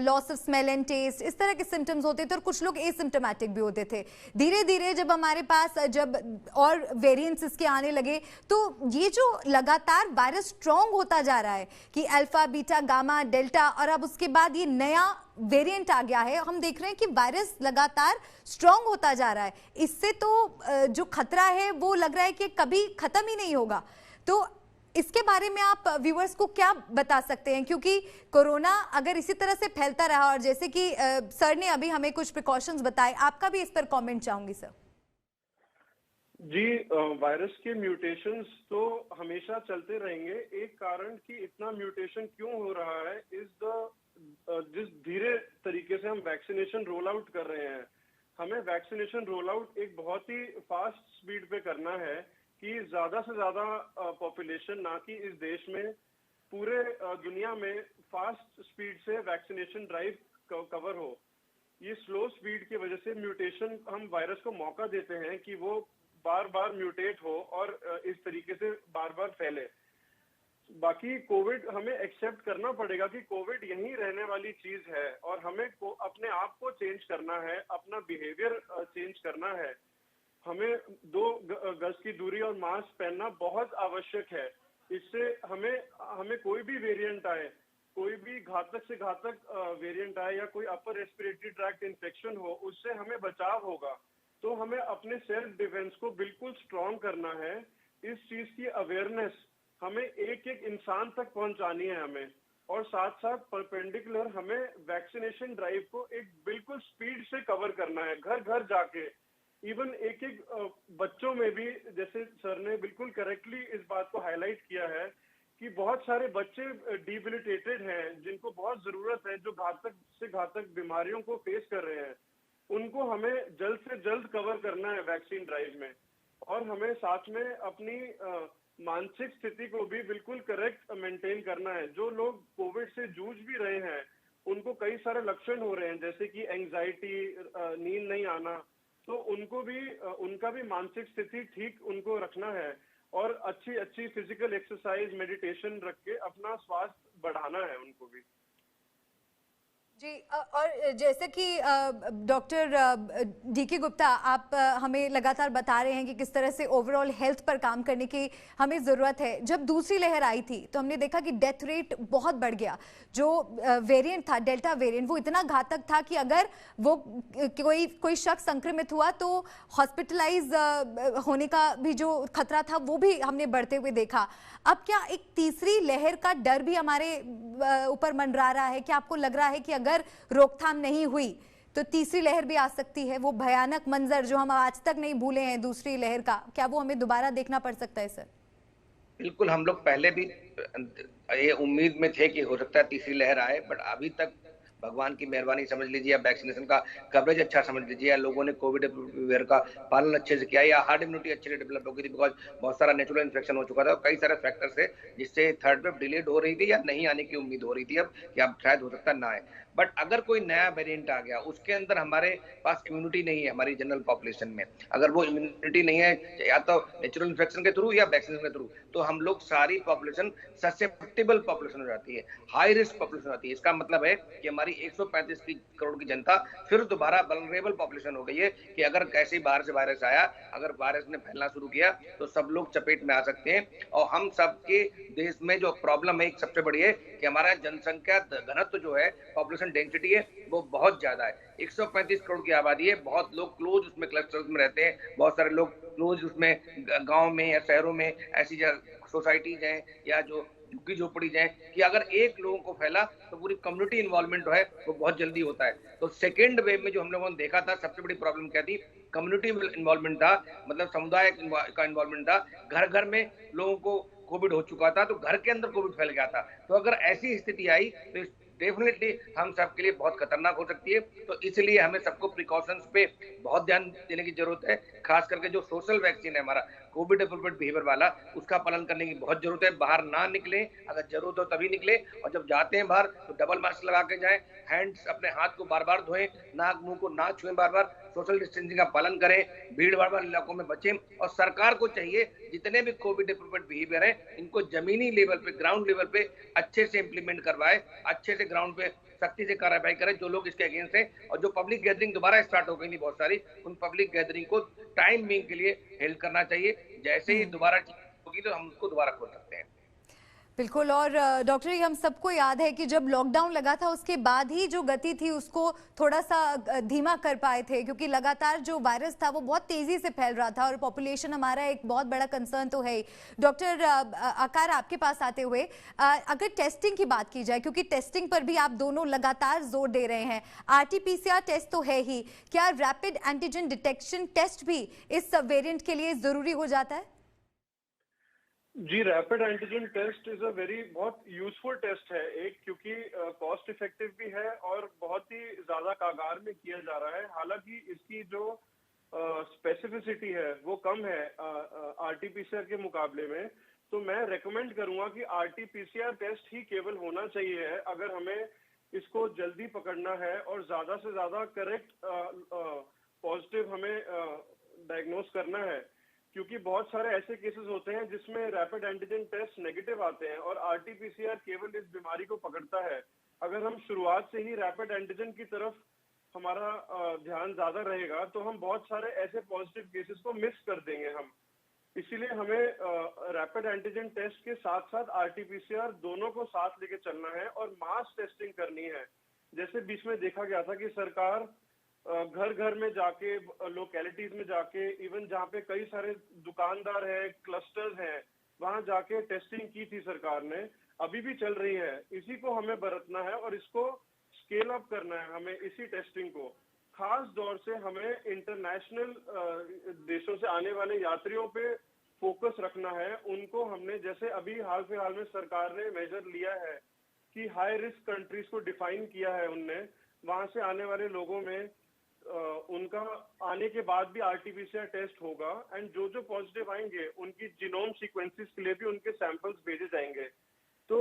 loss of smell and taste, इस तरह के सिम्टम्स होते थे, और कुछ लोग एसिम्टोमेटिक भी होते थे। धीरे धीरे जब हमारे पास जब और वेरिएंट्स इसके आने लगे, तो ये जो लगातार वायरस स्ट्रॉन्ग होता जा रहा है कि अल्फा, बीटा, गामा, डेल्टा, और अब उसके बाद ये नया वेरिएंट आ गया है, हम देख रहे हैं कि वायरस लगातार स्ट्रॉन्ग होता जा रहा है। इससे तो जो खतरा है वो लग रहा है कि कभी खत्म ही नहीं होगा। तो इसके बारे में आप व्यूअर्स को क्या बता सकते हैं, क्योंकि कोरोना अगर इसी तरह से फैलता रहा, और जैसे कि सर ने अभी हमें कुछ प्रिकॉशंस बताए, आपका भी इस पर कमेंट चाहूंगी सर। जी, वायरस के म्यूटेशंस तो हमेशा चलते रहेंगे। एक कारण कि इतना म्यूटेशन क्यों हो रहा है, जिस धीरे तरीके तरीके से हम वैक्सीनेशन रोल आउट कर रहे हैं, हमें वैक्सीनेशन रोल आउट एक बहुत ही फास्ट स्पीड पे करना है कि ज्यादा से ज्यादा पॉपुलेशन, ना कि इस देश में, पूरे दुनिया में फास्ट स्पीड से वैक्सीनेशन ड्राइव कवर हो। ये स्लो स्पीड की वजह से म्यूटेशन, हम वायरस को मौका देते हैं कि वो बार बार म्यूटेट हो और इस तरीके से बार बार फैले। बाकी कोविड हमें एक्सेप्ट करना पड़ेगा कि कोविड यहीं रहने वाली चीज है और हमें अपने आप को चेंज करना है, अपना बिहेवियर चेंज करना है। हमें 2 गज की दूरी और मास्क पहनना बहुत आवश्यक है। इससे हमें कोई भी वेरिएंट आए, कोई भी घातक से घातक वेरिएंट आए या कोई अपर रेस्पिरेटरी ट्रैक्ट इन्फेक्शन हो, उससे हमें बचाव होगा। तो हमें अपने सेल्फ डिफेंस को बिल्कुल स्ट्रॉन्ग करना है। इस चीज की अवेयरनेस हमें एक एक इंसान तक पहुंचानी है हमें, और साथ साथ परपेंडिकुलर हमें वैक्सीनेशन ड्राइव को एक बिल्कुल स्पीड से कवर करना है, घर घर जाके। इवन एक एक बच्चों में भी, जैसे सर ने बिल्कुल करेक्टली इस बात को हाईलाइट किया है कि बहुत सारे बच्चे डिबिलिटेटेड हैं, जिनको बहुत जरूरत है, जो घातक से घातक बीमारियों को फेस कर रहे हैं, उनको हमें जल्द से जल्द कवर करना है वैक्सीन ड्राइव में। और हमें साथ में अपनी मानसिक स्थिति को भी बिल्कुल करेक्ट मेंटेन करना है। जो लोग कोविड से जूझ भी रहे हैं, उनको कई सारे लक्षण हो रहे हैं, जैसे कि एंजाइटी, नींद नहीं आना, तो उनका भी मानसिक स्थिति ठीक उनको रखना है और अच्छी फिजिकल एक्सरसाइज, मेडिटेशन रख के अपना स्वास्थ्य बढ़ाना है उनको भी। जी, और जैसे कि डॉक्टर डीके गुप्ता, आप हमें लगातार बता रहे हैं कि किस तरह से ओवरऑल हेल्थ पर काम करने की हमें ज़रूरत है। जब दूसरी लहर आई थी तो हमने देखा कि डेथ रेट बहुत बढ़ गया। जो वेरिएंट था, डेल्टा वेरिएंट, वो इतना घातक था कि अगर वो कोई शख्स संक्रमित हुआ तो हॉस्पिटलाइज होने का भी जो खतरा था वो भी हमने बढ़ते हुए देखा। अब क्या एक तीसरी लहर का डर भी हमारे ऊपर मंडरा रहा है? क्या आपको लग रहा है कि अगर रोकथाम नहीं हुई तो तीसरी लहर भी आ सकती है? वो भयानक मंजर जो हम आज तक नहीं भूले हैं दूसरी लहर का, क्या वो हमें दोबारा देखना पड़ सकता है सर? बिल्कुल, हम लोग पहले भी ये उम्मीद में थे कि हो सकता है तीसरी लहर आए, बट अभी तक भगवान की मेहरबानी समझ लीजिए, या वैक्सीनेशन का कवरेज अच्छा समझ लीजिए, या लोगों ने कोविड बिहेवियर का पालन अच्छे से किया, या हार्ड इम्यूनिटी अच्छे से डेवलप हो गई थी, बिकॉज बहुत सारा नेचुरल इन्फेक्शन हो चुका था, कई सारे फैक्टर्स थे जिससे थर्ड वेव डिलेड हो रही थी या नहीं आने की उम्मीद हो रही थी अब कि अब शायद हो सकता ना आए। बट अगर कोई नया वेरिएंट आ गया, उसके अंदर हमारे पास इम्यूनिटी नहीं है, हमारी जनरल पॉपुलेशन में अगर वो इम्यूनिटी नहीं है, या तो नेचुरल इन्फेक्शन के थ्रू या वैक्सीनेशन के थ्रू, तो हम लोग सारी पॉपुलेशन ससेप्टेबल पॉपुलेशन हो जाती है, हाई रिस्क पॉपुलेशन हो जाती है। इसका मतलब है कि हमारी 135 करोड़ की जनता फिर दोबारा वल्नरेबल पॉपुलेशन हो गई है कि अगर कैसे बाहर से वायरस आया, अगर वायरस ने फैलना शुरू किया तो सब लोग चपेट में आ सकते हैं। और हम सबके देश में जो प्रॉब्लम है एक सबसे बड़ी है कि हमारा जनसंख्या घनत्व जो है, पॉपुलेशन डेंसिटी है, वो बहुत ज्यादा है। 135 करोड़ की आबादी है, बहुत लोग क्लोज उसमें क्लस्टर्स में रहते हैं, बहुत सारे लोग क्लोज उसमें गांव में या शहरों में ऐसी सोसाइटीज हैं या जो झुग्गी झोपड़ी जाए कि अगर एक लोगों को फैला तो पूरी कम्युनिटी इन्वॉल्वमेंट जो है वो बहुत जल्दी होता है। तो सेकेंड वेव में जो हम लोगों ने देखा था, सबसे बड़ी प्रॉब्लम क्या थी? कम्युनिटी इन्वॉल्वमेंट था, मतलब समुदाय का इन्वॉल्वमेंट था। घर घर में लोगों को कोविड हो चुका था, तो घर के अंदर कोविड फैल गया था। तो अगर ऐसी स्थिति आई तो डेफिनेटली हम सबके लिए बहुत खतरनाक हो सकती है। तो इसलिए हमें सबको प्रिकॉशंस पे बहुत ध्यान देने की जरूरत है, खास करके जो सोशल वैक्सीन है हमारा कोविड अप्रोप्रिएट बिहेवियर वाला, उसका पालन करने की बहुत जरूरत है। बाहर ना निकलें, अगर जरूरत हो तभी निकले, और जब जाते हैं बाहर तो डबल मास्क लगा के जाएं, हैंड्स अपने हाथ को बार बार धोएं, नाक मुंह को ना छुएं, बार बार सोशल डिस्टेंसिंग का पालन करें, भीड़ भाड़ वाले इलाकों में बचें। और सरकार को चाहिए जितने भी कोविड अप्रोप्रिएट बिहेवियर है इनको जमीनी लेवल पे, ग्राउंड लेवल पे अच्छे से इंप्लीमेंट करवाए, अच्छे से ग्राउंड पे सख्ती से कार्रवाई करें जो लोग इसके अगेंस्ट हैं। और जो पब्लिक गैदरिंग दोबारा स्टार्ट हो गई थी बहुत सारी, उन पब्लिक गैदरिंग को टाइम बीइंग के लिए हेल्ड करना चाहिए। जैसे ही दोबारा होगी तो हम उसको दोबारा खोल सकते हैं। बिल्कुल। और डॉक्टर, ये हम सबको याद है कि जब लॉकडाउन लगा था उसके बाद ही जो गति थी उसको थोड़ा सा धीमा कर पाए थे, क्योंकि लगातार जो वायरस था वो बहुत तेजी से फैल रहा था और पॉपुलेशन हमारा एक बहुत बड़ा कंसर्न तो है ही। डॉक्टर आकार, आपके पास आते हुए अगर टेस्टिंग की बात की जाए, क्योंकि टेस्टिंग पर भी आप दोनों लगातार जोर दे रहे हैं, RT-PCR टेस्ट तो है ही, क्या रैपिड एंटीजन डिटेक्शन टेस्ट भी इस वेरिएंट के लिए जरूरी हो जाता है? जी, rapid antigen test is a बहुत यूजफुल टेस्ट है एक, क्योंकि कॉस्ट इफेक्टिव भी है और बहुत ही ज्यादा कागार में किया जा रहा है। हालांकि इसकी जो स्पेसिफिसिटी है वो कम है आरटीपीसीआर के मुकाबले में। तो मैं रेकमेंड करूंगा कि आरटीपीसीआर टेस्ट ही केवल होना चाहिए है अगर हमें इसको जल्दी पकड़ना है और ज्यादा से ज्यादा करेक्ट पॉजिटिव हमें डायग्नोस करना है। क्योंकि बहुत सारे ऐसे केसेस होते हैं जिसमें रैपिड एंटीजन टेस्ट नेगेटिव आते हैं और आरटीपीसीआर केवल इस बीमारी को पकड़ता है। अगर हम शुरुआत से ही रैपिड एंटीजन की तरफ हमारा ध्यान ज्यादा रहेगा तो हम बहुत सारे ऐसे पॉजिटिव केसेस को मिस कर देंगे हम। इसीलिए हमें रैपिड एंटीजन टेस्ट के साथ साथ आरटीपीसीआर दोनों को साथ लेके चलना है और मास टेस्टिंग करनी है। जैसे बीच में देखा गया था कि सरकार घर घर में जाके, लोकेलिटीज में जाके, इवन जहाँ पे कई सारे दुकानदार हैं, क्लस्टर्स हैं, वहां जाके टेस्टिंग की थी सरकार ने, अभी भी चल रही है। इसी को हमें बरतना है और इसको स्केल अप करना है हमें, इसी टेस्टिंग को। खास तौर से हमें इंटरनेशनल देशों से आने वाले यात्रियों पे फोकस रखना है। उनको हमने, जैसे अभी हाल फिलहाल में सरकार ने मेजर लिया है कि हाई रिस्क कंट्रीज को डिफाइन किया है उनने, वहां से आने वाले लोगों में उनका आने के बाद भी आरटीपीसीआर टेस्ट होगा एंड जो जो पॉजिटिव आएंगे उनकी जीनोम सीक्वेंसेस के लिए भी उनके सैंपल्स भेजे जाएंगे। तो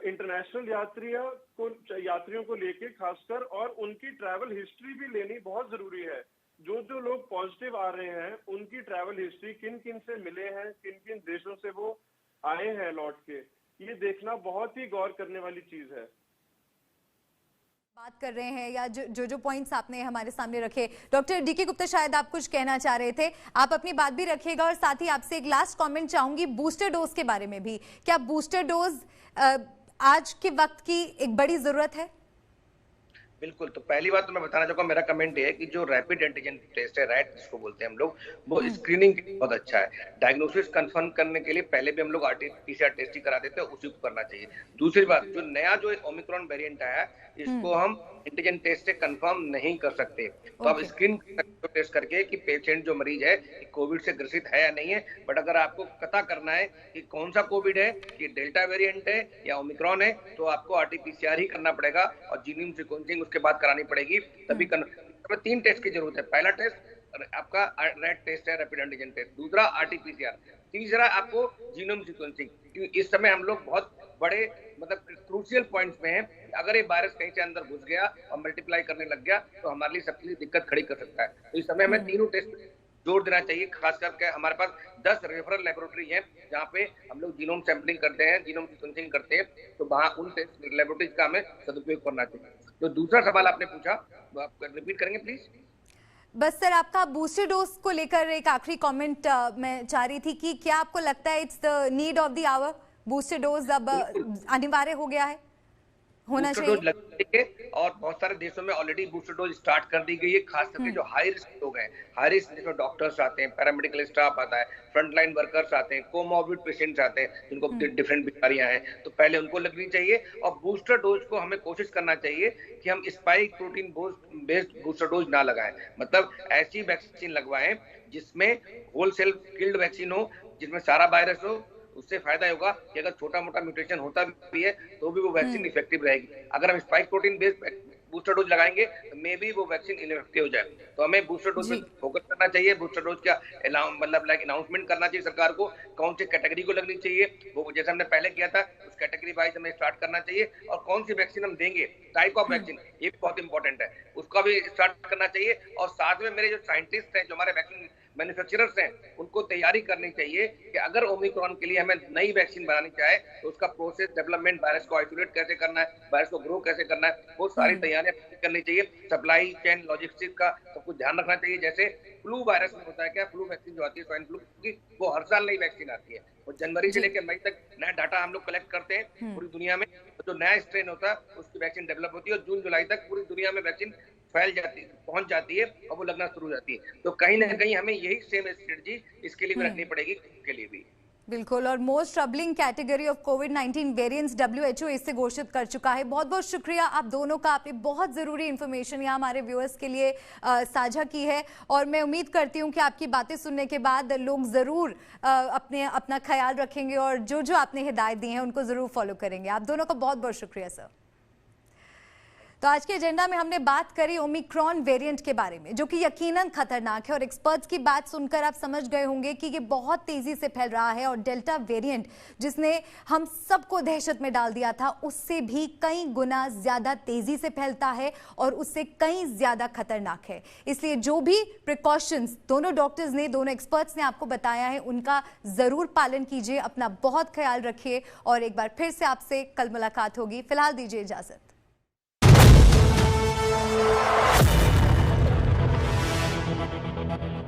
इंटरनेशनल यात्रियों को लेके खासकर, और उनकी ट्रैवल हिस्ट्री भी लेनी बहुत जरूरी है। जो जो लोग पॉजिटिव आ रहे हैं उनकी ट्रैवल हिस्ट्री, किन किन से मिले हैं, किन किन देशों से वो आए हैं लौट के, ये देखना बहुत ही गौर करने वाली चीज है। बात कर रहे हैं या जो पॉइंट्स आपने हमारे सामने रखे, डॉक्टर डीके गुप्ता शायद आप कुछ कहना चाह रहे थे, आप अपनी बात भी रखिएगा। और साथ ही आपसे एक लास्ट कमेंट चाहूंगी बूस्टर डोज के बारे में भी। क्या बूस्टर डोज आज के वक्त की एक बड़ी जरूरत है? बिल्कुल। तो पहली बात तो मैं बताना चाहूंगा, मेरा कमेंट ये है कि जो रैपिड एंटीजन टेस्ट है, रैट जिसको बोलते हैं हम लोग, वो स्क्रीनिंग के लिए बहुत अच्छा है। डायग्नोसिस कंफर्म करने के लिए पहले भी हम लोग आरटीपीसीआर टेस्ट ही करा देते हैं, उसी को करना चाहिए। दूसरी बात, जो नया जो ओमिक्रॉन वेरिएंट आया है, इसको हम एंटीजन टेस्ट से कंफर्म नहीं कर सकते। तो आप स्क्रीन टेस्ट करके कि पेशेंट जो मरीज है कोविड से ग्रसित है या नहीं है। बट अगर आपको पता करना है कि कौन सा कोविड है, कि डेल्टा वेरिएंट है या ओमिक्रॉन है, तो आपको आरटीपीसीआर ही करना पड़ेगा और जीनोम सीक्वेंसिंग उसके बाद करानी पड़ेगी। तभी 3 टेस्ट की जरूरत है। पहला टेस्ट आपका रैट टेस्ट है, रैपिड एंटीजन टेस्ट। दूसरा आरटीपीसीआर। तीसरा आपको जीनोम सीक्वेंसिंग। इस समय हम लोग बहुत बड़े मतलब क्रूशियल पॉइंट्स में हैं। अगर ये वायरस कहीं से अंदर घुस गया और मल्टीप्लाई करने लग गया तो हमारे लिए सबके लिए दिक्कत खड़ी कर सकता है। तो इस समय हमें तीनों टेस्ट जोर देना चाहिए। खास करके हमारे पास 10 रेफरल लेबोरेटरी है जहाँ पे हम लोग जीनोम सैंपलिंग करते हैं, जीनोम सीक्वेंसिंग करते हैं। तो वहाँ उन लेबोरेटरीज का हमें सदुपयोग करना चाहिए। तो दूसरा सवाल आपने पूछा, तो आप रिपीट करेंगे प्लीज? बस सर, आपका बूस्टर डोज को लेकर एक आखिरी कमेंट मैं चाह रही थी कि क्या आपको लगता है it's the need of the hour, booster dose अब अनिवार्य हो गया है, होना चाहिए? बूस्टर डोज लगेंगे और बहुत सारे देशों में ऑलरेडी बूस्टर डोज स्टार्ट कर दी गई है। खास करके जो हाई रिस्क लोग हैं, हाई रिस्क जिसमें डॉक्टर्स आते हैं, पैरामेडिकल स्टाफ आता है, फ्रंटलाइन वर्कर्स आते हैं, कोमॉर्बिड पेशेंट्स आते हैं जिनको डिफरेंट बीमारियां हैं, तो पहले उनको लगनी चाहिए। और बूस्टर डोज को हमें कोशिश करना चाहिए कि हम spike protein based booster dose ना लगाएं। मतलब ऐसी वैक्सीन लगवाएं जिसमें होलसेल किल्ड वैक्सीन हो, जिसमें सारा वायरस हो। उससे फायदा होगा कि अगर छोटा मोटा म्यूटेशन होता भी है तो भी वो वैक्सीन इफेक्टिव रहेगी। अगर हम spike protein based booster dose लगाएंगे तो मे भी वो वैक्सीन इनइफेक्टिव हो जाए। तो हमें बूस्टर डोज पे फोकस करना चाहिए। बूस्टर डोज का मतलब अनाउंसमेंट करना चाहिए सरकार को, कौन सी कैटेगरी को लगनी चाहिए, वो जैसे हमने पहले किया था उस कैटेगरी वाइज हमें स्टार्ट करना चाहिए। और कौन सी वैक्सीन हम देंगे, टाइप ऑफ वैक्सीन, ये भी बहुत इंपॉर्टेंट है, उसका भी स्टार्ट करना चाहिए। और साथ में मेरे जो साइंटिस्ट हैं, जो हमारे वैक्सीन मैन्युफैक्चरर्स हैं, उनको तैयारी करनी चाहिए कि अगर ओमिक्रॉन के लिए हमें नई वैक्सीन बनानी चाहे तो उसका प्रोसेस डेवलपमेंट, वायरस को आइसोलेट कैसे करना है, वायरस को ग्रो कैसे करना है, वो सारी तैयारियां करनी चाहिए। सप्लाई चेन लॉजिस्टिक्स का सब कुछ ध्यान रखना चाहिए। जैसे फ्लू वायरस में होता है क्या, फ्लू वैक्सीन जो आती है स्वाइन फ्लू की, वो हर साल नई वैक्सीन आती है। और जनवरी से लेकर मई तक नया डाटा हम लोग कलेक्ट करते हैं पूरी दुनिया में। जो नया स्ट्रेन होता है उसकी वैक्सीन डेवलप होती है और जून जुलाई तक पूरी दुनिया में वैक्सीन फैल जाती है, पहुंच जाती है और वो लगना शुरू हो जाती है। तो कहीं ना कहीं हमें यही सेम स्ट्रेटजी इसके लिए भी रखनी पड़ेगी, के लिए भी। बिल्कुल, और most troubling category of covid variants WHO इससे घोषित कर चुका है। बहुत बहुत शुक्रिया आप दोनों का, आपने बहुत ज़रूरी इन्फॉर्मेशन यहाँ हमारे व्यूअर्स के लिए साझा की है और मैं उम्मीद करती हूँ कि आपकी बातें सुनने के बाद लोग ज़रूर अपना ख्याल रखेंगे और जो आपने हिदायत दी हैं उनको ज़रूर फॉलो करेंगे। आप दोनों का बहुत बहुत शुक्रिया सर। तो आज के एजेंडा में हमने बात करी ओमिक्रॉन वेरिएंट के बारे में, जो कि यकीनन खतरनाक है और एक्सपर्ट्स की बात सुनकर आप समझ गए होंगे कि ये बहुत तेजी से फैल रहा है और डेल्टा वेरिएंट जिसने हम सबको दहशत में डाल दिया था उससे भी कई गुना ज्यादा तेजी से फैलता है और उससे कई ज्यादा खतरनाक है। इसलिए जो भी प्रिकॉशंस दोनों डॉक्टर्स ने, दोनों एक्सपर्ट्स ने आपको बताया है उनका जरूर पालन कीजिए, अपना बहुत ख्याल रखिए और एक बार फिर से आपसे कल मुलाकात होगी। फिलहाल दीजिए इजाजत।